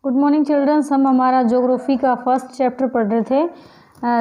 Good morning children's. हम हमारा geography का फर्स्ट चैप्टर पढ़ रहे थे,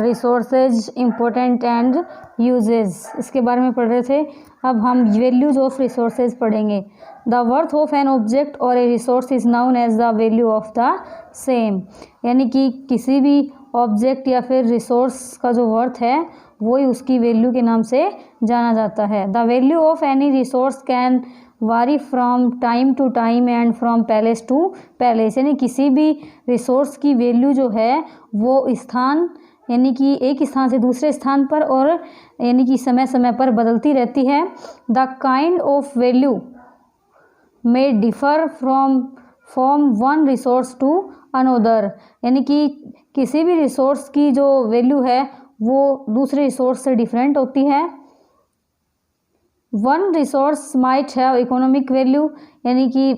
रिसोर्सेज इम्पोर्टेंट एंड यूजेस, इसके बारे में पढ़ रहे थे। अब हम वैल्यूज ऑफ रिसोर्सेज पढ़ेंगे। The worth of an object और a resource is known as the value of the same, यानी कि किसी भी ऑब्जेक्ट या फिर रिसोर्स का जो वर्थ है वही उसकी वैल्यू के नाम से जाना जाता है। The value of any resource can vary from time to time and from place to place, यानी किसी भी रिसोर्स की वैल्यू जो है वो स्थान यानी कि एक स्थान से दूसरे स्थान पर और यानी कि समय समय पर बदलती रहती है। The kind of value may differ from one resource to another, यानी कि किसी भी रिसोर्स की जो वैल्यू है वो दूसरे रिसोर्स से डिफरेंट होती है। One resource might have economic value, यानी कि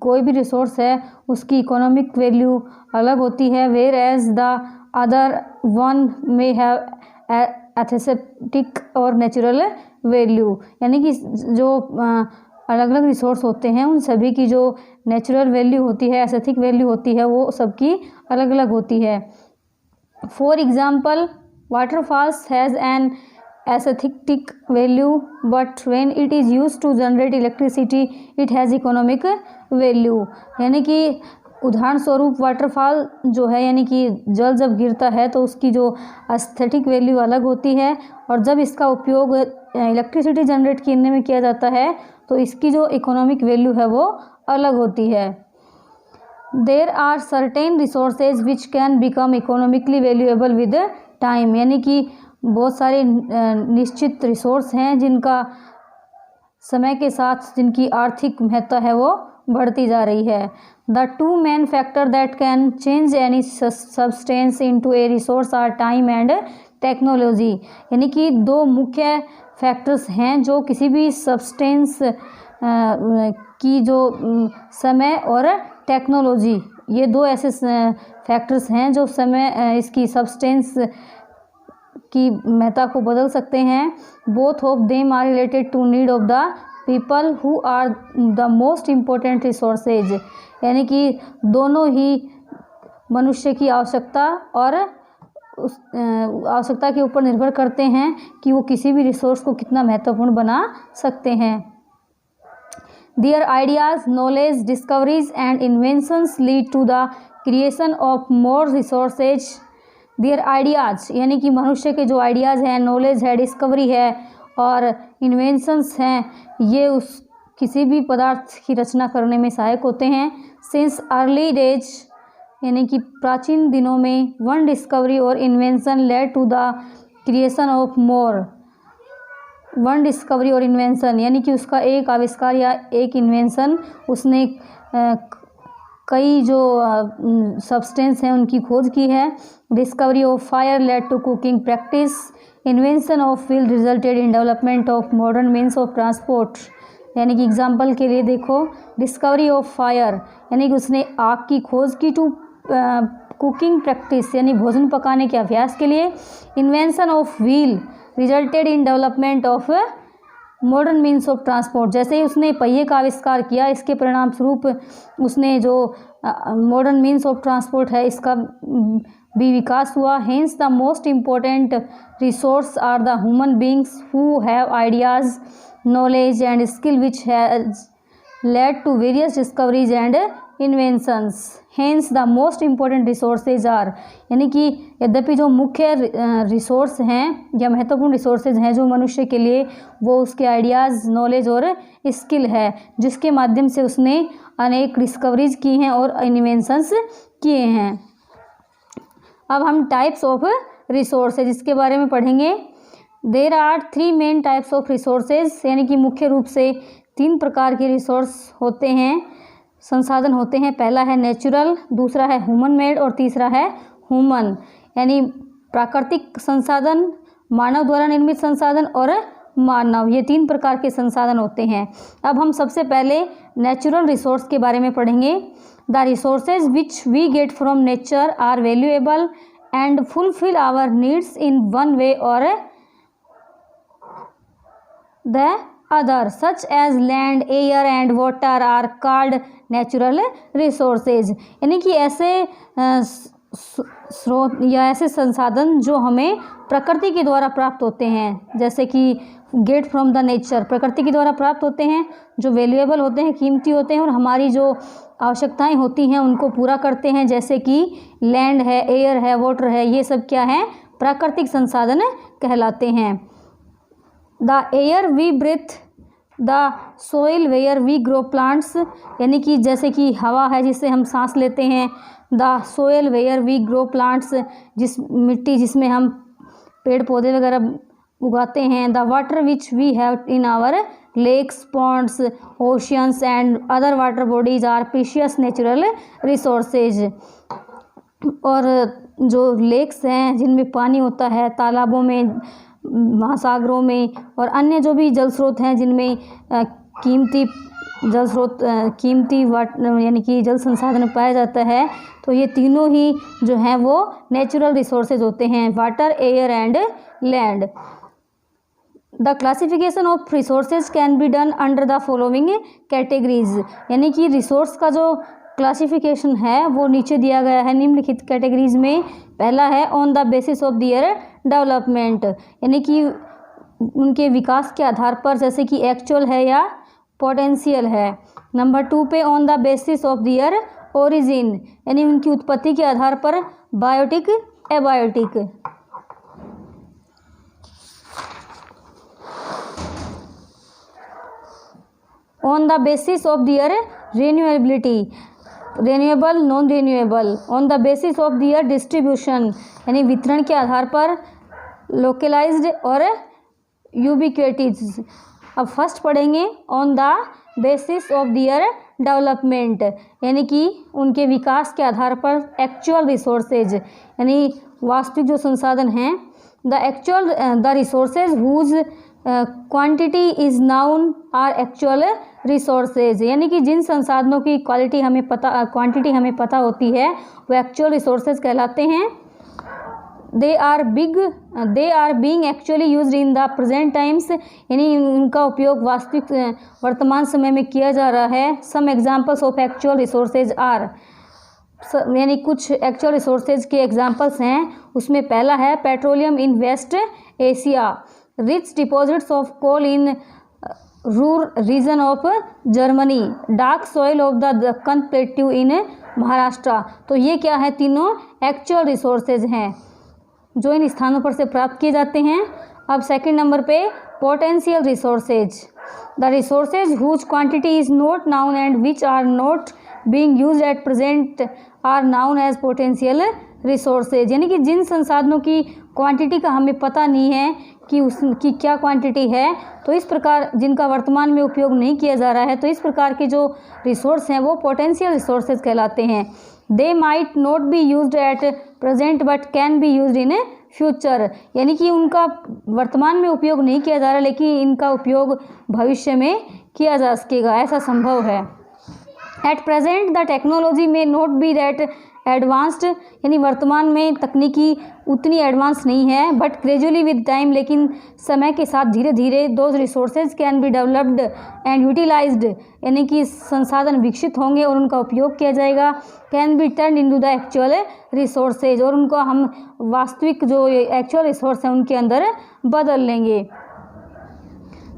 कोई भी रिसोर्स है उसकी इकोनॉमिक वैल्यू अलग होती है। Whereas the other one may have aesthetic और नेचुरल वैल्यू, यानी कि जो अलग अलग रिसोर्स होते हैं उन सभी की जो नेचुरल वैल्यू होती है, एस्थेटिक वैल्यू होती है, वो सबकी अलग अलग होती है। For example, waterfalls has an aesthetic value but when it is used to generate electricity it has economic value, यानी कि उदाहरण स्वरूप वाटरफॉल जो है यानी कि जल जब गिरता है तो उसकी जो एस्थेटिक वैल्यू अलग होती है और जब इसका उपयोग इलेक्ट्रिसिटी जनरेट करने में किया जाता है तो इसकी जो इकोनॉमिक वैल्यू है वो अलग होती है। There are certain resources which can become economically valuable with time, यानी कि बहुत सारे निश्चित रिसोर्स हैं जिनका समय के साथ जिनकी आर्थिक महत्ता है वो बढ़ती जा रही है। The two main factor that can change any substance into a resource are time and technology, यानी कि दो मुख्य फैक्टर्स हैं जो किसी भी सब्सटेंस की जो समय और टेक्नोलॉजी, ये दो ऐसे फैक्टर्स हैं जो समय इसकी सब्सटेंस की महत्ता को बदल सकते हैं। Both of them are related to need of the people who are the most important resources, यानी कि दोनों ही मनुष्य की आवश्यकता और उस आवश्यकता के ऊपर निर्भर करते हैं कि वो किसी भी रिसोर्स को कितना महत्वपूर्ण बना सकते हैं। Their ideas, knowledge, discoveries and inventions lead to the creation of more resources. Their ideas, यानी कि मनुष्य के जो आइडियाज़ हैं, नॉलेज है, डिस्कवरी है और इन्वेंशंस हैं, ये उस किसी भी पदार्थ की रचना करने में सहायक होते हैं। सिंस अर्ली डेज, यानी कि प्राचीन दिनों में, वन डिस्कवरी और invention led to the creation of more. One discovery और इन्वेंशन यानी कि उसका एक आविष्कार या एक इन्वेंशन, उसने कई जो सब्सटेंस हैं उनकी खोज की है। Discovery of fire led to cooking practice. Invention of wheel resulted in development of modern means of transport, यानी कि एग्जांपल के लिए देखो, डिस्कवरी ऑफ फायर यानी कि उसने आग की खोज की, टू कुकिंग प्रैक्टिस यानी भोजन पकाने के अभ्यास के लिए। Invention of wheel resulted in development of modern means of transport, जैसे ही उसने पहिए का आविष्कार किया इसके परिणाम स्वरूप उसने जो मॉडर्न मीन्स ऑफ ट्रांसपोर्ट है इसका भी विकास हुआ। Hence the most important resource are the human beings who have ideas, knowledge and skill which has led to various discoveries and inventions. Hence the most important resources are, यानी कि यद्यपि जो मुख्य रिसोर्स हैं या महत्वपूर्ण रिसोर्सेज हैं जो मनुष्य के लिए, वो उसके आइडियाज़, नॉलेज और स्किल है जिसके माध्यम से उसने अनेक डिस्कवरीज की हैं और इन्वेंशंस किए हैं। अब हम टाइप्स ऑफ रिसोर्सेज इसके बारे में पढ़ेंगे। There are three main types of resources, यानी कि मुख्य रूप से तीन प्रकार के रिसोर्स होते हैं, संसाधन होते हैं। पहला है नेचुरल, दूसरा है ह्यूमन मेड और तीसरा है ह्यूमन, यानी प्राकृतिक संसाधन, मानव द्वारा निर्मित संसाधन और मानव, ये तीन प्रकार के संसाधन होते हैं। अब हम सबसे पहले नेचुरल रिसोर्स के बारे में पढ़ेंगे। The resources which we get from nature are valuable and fulfil our needs in one way or the other such as land, air and water are called natural resources। यानी कि ऐसे स्रोत या ऐसे संसाधन जो हमें प्रकृति के द्वारा प्राप्त होते हैं, जैसे कि गेट फ्रॉम द नेचर, प्रकृति के द्वारा प्राप्त होते हैं, जो वैल्यूएबल होते हैं, कीमती होते हैं और हमारी जो आवश्यकताएं होती हैं उनको पूरा करते हैं, जैसे कि लैंड है, एयर है, वाटर है, ये सब क्या है, प्राकृतिक संसाधन कहलाते हैं। The air we breathe, the soil where we grow plants, यानी कि जैसे कि हवा है जिससे हम सांस लेते हैं, the soil where we grow plants, जिस मिट्टी जिसमें हम पेड़ पौधे वगैरह उगाते हैं, the water which we have in our lakes, ponds, oceans and other water bodies are precious natural resources. और जो लेक्स हैं जिनमें पानी होता है, तालाबों में, महासागरों में और अन्य जो भी जल स्रोत हैं जिनमें कीमती जल स्रोत, कीमती यानी कि जल संसाधन पाया जाता है, तो ये तीनों ही जो हैं वो नेचुरल रिसोर्सेज होते हैं, water, air and land. The classification of resources can be done under the following categories, यानी कि रिसोर्स का जो क्लासिफिकेशन है वो नीचे दिया गया है निम्नलिखित कैटेगरीज में। पहला है on the basis of their development, यानी कि उनके विकास के आधार पर, जैसे कि एक्चुअल है या पोटेंशियल है। नंबर 2 पे on the basis of their origin, यानी उनकी उत्पत्ति के आधार पर, biotic, abiotic. On the basis of their renewability, renewable, non renewable. On the basis of their distribution, यानी वितरण के आधार पर, लोकलाइज्ड और यूबिक्विटीज। अब फर्स्ट पढ़ेंगे on the basis of their development, यानी कि उनके विकास के आधार पर, एक्चुअल रिसोर्सेज, यानी वास्तविक जो संसाधन हैं, the resources whose quantity is known are actual resources, यानी कि जिन संसाधनों की क्वांटिटी हमें पता होती है वो एक्चुअल रिसोर्सेज कहलाते हैं। They are being actually used in the present times, यानी उनका उपयोग वास्तविक वर्तमान समय में किया जा रहा है। Some examples of actual resources are, यानी कुछ एक्चुअल रिसोर्सेज के एग्जाम्पल्स हैं, उसमें पहला है petroleum in West Asia, rich deposits of coal in rural region of Germany, dark soil of the Deccan plateau in Maharashtra. तो ये क्या है, तीनों एक्चुअल रिसोर्सेज हैं जो इन स्थानों पर से प्राप्त किए जाते हैं। अब सेकंड नंबर पे potential resources, the resources whose quantity is not known and which are not being used at present are known as potential resources, यानी कि जिन संसाधनों की क्वांटिटी का हमें पता नहीं है कि उसकी क्या क्वांटिटी है, तो इस प्रकार जिनका वर्तमान में उपयोग नहीं किया जा रहा है, तो इस प्रकार के जो रिसोर्स हैं वो पोटेंशियल रिसोर्सेज कहलाते हैं। They might not be used at present but can be used in future, यानी कि उनका वर्तमान में उपयोग नहीं किया जा रहा लेकिन इनका उपयोग भविष्य में किया जा सकेगा, ऐसा संभव है। एट प्रेजेंट द टेक्नोलॉजी में नॉट बी दैट एडवांस्ड, यानी वर्तमान में तकनीकी उतनी एडवांस नहीं है, बट ग्रेजुअली विद टाइम, लेकिन समय के साथ धीरे धीरे those resources can be developed and utilised, यानी कि संसाधन विकसित होंगे और उनका उपयोग किया जाएगा। Can be turn into the actual resources, और उनको हम वास्तविक जो एक्चुअल रिसोर्स हैं उनके अंदर बदल लेंगे।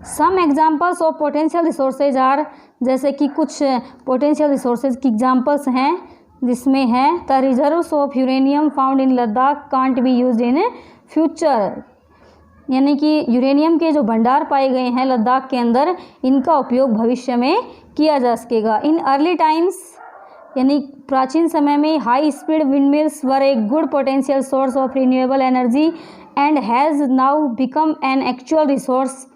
Some examples of potential resources are, जैसे कि कुछ पोटेंशियल रिसोर्सेज की एग्जाम्पल्स हैं जिसमें है the reserves of uranium found in Ladakh can't be used in future, यानी कि यूरेनियम के जो भंडार पाए गए हैं लद्दाख के अंदर, इनका उपयोग भविष्य में किया जा सकेगा। इन अर्ली टाइम्स, यानी प्राचीन समय में, high speed windmills were a good potential source of renewable energy and has now become an actual resource,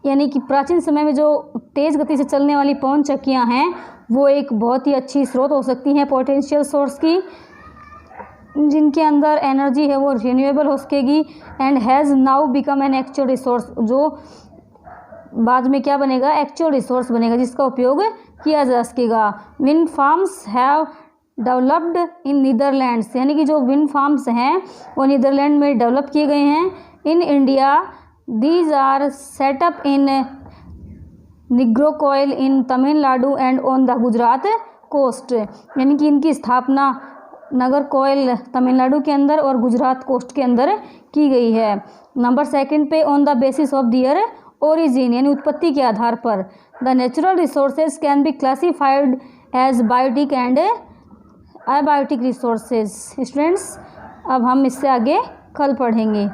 यानी कि प्राचीन समय में जो तेज़ गति से चलने वाली पवन चक्कियाँ हैं वो एक बहुत ही अच्छी स्रोत हो सकती हैं पोटेंशियल सोर्स की, जिनके अंदर एनर्जी है वो रिन्यूएबल हो सकेगी। And has now become an actual resource, जो बाद में क्या बनेगा, एक्चुअल रिसोर्स बनेगा जिसका उपयोग किया जा सकेगा। Wind farms have developed in Netherlands, यानी कि जो विंड फार्म्स हैं वो नीदरलैंड में डेवलप किए गए हैं। In India these are setup in निग्रो कोयल in Tamil Nadu and on the Gujarat coast, यानी कि इनकी स्थापना नगर कोयल तमिलनाडु के अंदर और गुजरात कोस्ट के अंदर की गई है। नंबर 2 पे on the basis of their origin, यानी उत्पत्ति के आधार पर। The natural resources can be classified as biotic and abiotic resources. Students, अब हम इससे आगे कल पढ़ेंगे।